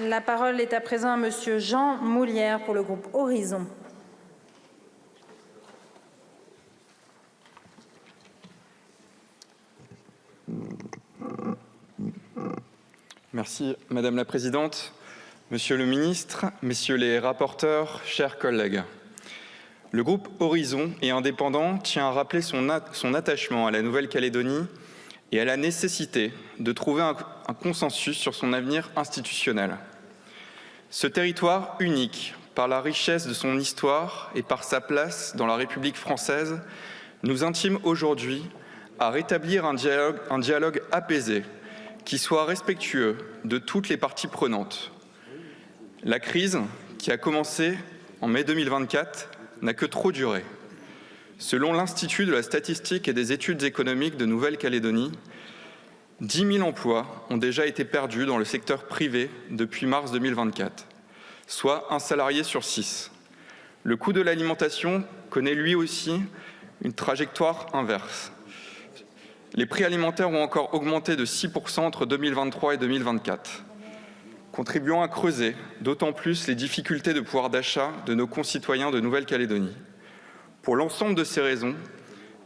La parole est à présent à Monsieur Jean Moulière pour le groupe Horizon. Merci Madame la Présidente, Monsieur le Ministre, Messieurs les rapporteurs, chers collègues. Le groupe Horizon et Indépendants tient à rappeler son attachement à la Nouvelle-Calédonie et à la nécessité de trouver un consensus sur son avenir institutionnel. Ce territoire unique, par la richesse de son histoire et par sa place dans la République française, nous intime aujourd'hui à rétablir un dialogue apaisé, qui soit respectueux de toutes les parties prenantes. La crise, qui a commencé en mai 2024, n'a que trop duré. Selon l'Institut de la statistique et des études économiques de Nouvelle-Calédonie, 10 000 emplois ont déjà été perdus dans le secteur privé depuis mars 2024, soit un salarié sur 6. Le coût de l'alimentation connaît lui aussi une trajectoire inverse. Les prix alimentaires ont encore augmenté de 6% entre 2023 et 2024, contribuant à creuser d'autant plus les difficultés de pouvoir d'achat de nos concitoyens de Nouvelle-Calédonie. Pour l'ensemble de ces raisons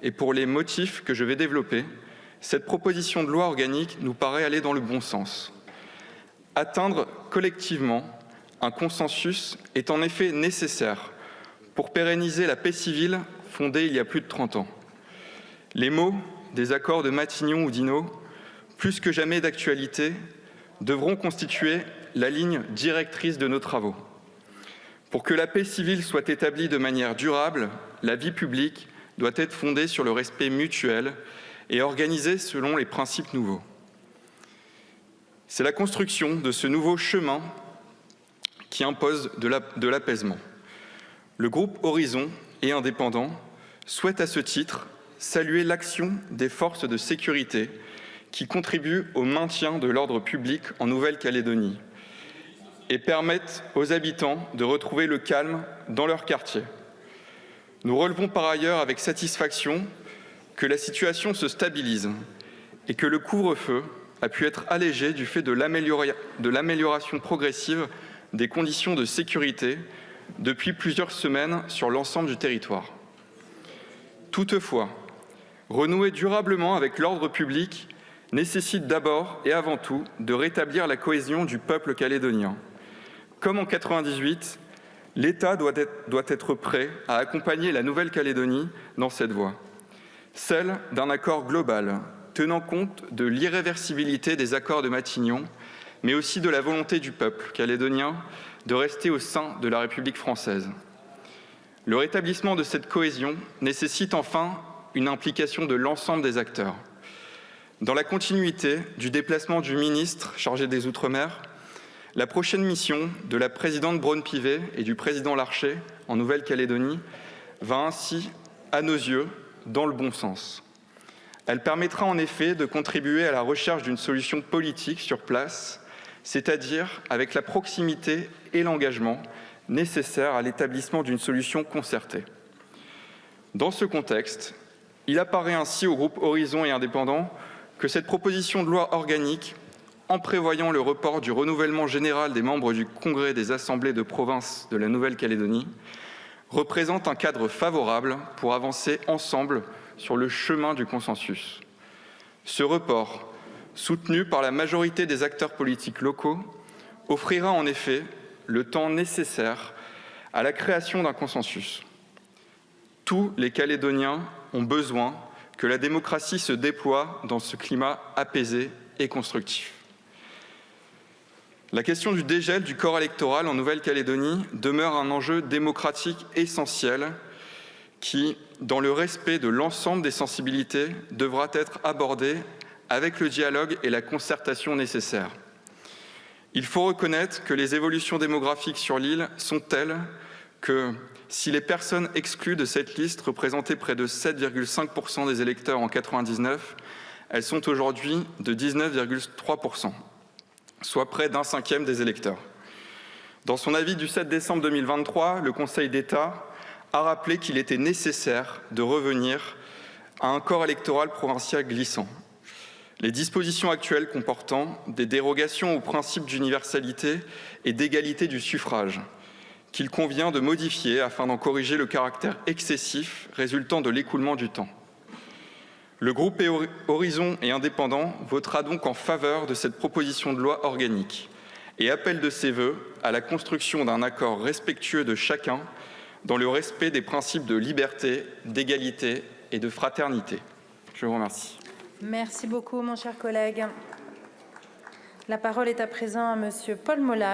et pour les motifs que je vais développer, cette proposition de loi organique nous paraît aller dans le bon sens. Atteindre collectivement un consensus est en effet nécessaire pour pérenniser la paix civile fondée il y a plus de 30 ans. Les mots des accords de Matignon ou d'Inno, plus que jamais d'actualité, devront constituer la ligne directrice de nos travaux. Pour que la paix civile soit établie de manière durable, la vie publique doit être fondée sur le respect mutuel et organisée selon les principes nouveaux. C'est la construction de ce nouveau chemin qui impose de l'apaisement. Le groupe Horizon et Indépendants souhaite à ce titre saluer l'action des forces de sécurité qui contribuent au maintien de l'ordre public en Nouvelle-Calédonie et permettent aux habitants de retrouver le calme dans leur quartier. Nous relevons par ailleurs avec satisfaction que la situation se stabilise et que le couvre-feu a pu être allégé du fait de l'amélioration progressive des conditions de sécurité depuis plusieurs semaines sur l'ensemble du territoire. Toutefois, renouer durablement avec l'ordre public nécessite d'abord et avant tout de rétablir la cohésion du peuple calédonien. Comme en 1998, l'État doit être prêt à accompagner la Nouvelle-Calédonie dans cette voie, celle d'un accord global tenant compte de l'irréversibilité des accords de Matignon, mais aussi de la volonté du peuple calédonien de rester au sein de la République française. Le rétablissement de cette cohésion nécessite enfin une implication de l'ensemble des acteurs. Dans la continuité du déplacement du ministre chargé des Outre-mer, la prochaine mission de la présidente Braun-Pivet et du président Larcher en Nouvelle-Calédonie va ainsi, à nos yeux, dans le bon sens. Elle permettra en effet de contribuer à la recherche d'une solution politique sur place, c'est-à-dire avec la proximité et l'engagement nécessaires à l'établissement d'une solution concertée. Dans ce contexte, il apparaît ainsi au groupe Horizon et Indépendants que cette proposition de loi organique, en prévoyant le report du renouvellement général des membres du Congrès des assemblées de province de la Nouvelle-Calédonie, représente un cadre favorable pour avancer ensemble sur le chemin du consensus. Ce report, soutenu par la majorité des acteurs politiques locaux, offrira en effet le temps nécessaire à la création d'un consensus. Tous les Calédoniens ont besoin que la démocratie se déploie dans ce climat apaisé et constructif. La question du dégel du corps électoral en Nouvelle-Calédonie demeure un enjeu démocratique essentiel qui, dans le respect de l'ensemble des sensibilités, devra être abordé avec le dialogue et la concertation nécessaires. Il faut reconnaître que les évolutions démographiques sur l'île sont telles que, si les personnes exclues de cette liste représentaient près de 7,5% des électeurs en 1999, elles sont aujourd'hui de 19,3%, soit près d'un cinquième des électeurs. Dans son avis du 7 décembre 2023, le Conseil d'État a rappelé qu'il était nécessaire de revenir à un corps électoral provincial glissant. Les dispositions actuelles comportant des dérogations au principe d'universalité et d'égalité du suffrage, qu'il convient de modifier afin d'en corriger le caractère excessif résultant de l'écoulement du temps. Le groupe Horizon et Indépendants votera donc en faveur de cette proposition de loi organique et appelle de ses vœux à la construction d'un accord respectueux de chacun dans le respect des principes de liberté, d'égalité et de fraternité. Je vous remercie. Merci beaucoup, mon cher collègue. La parole est à présent à Monsieur Paul Molac.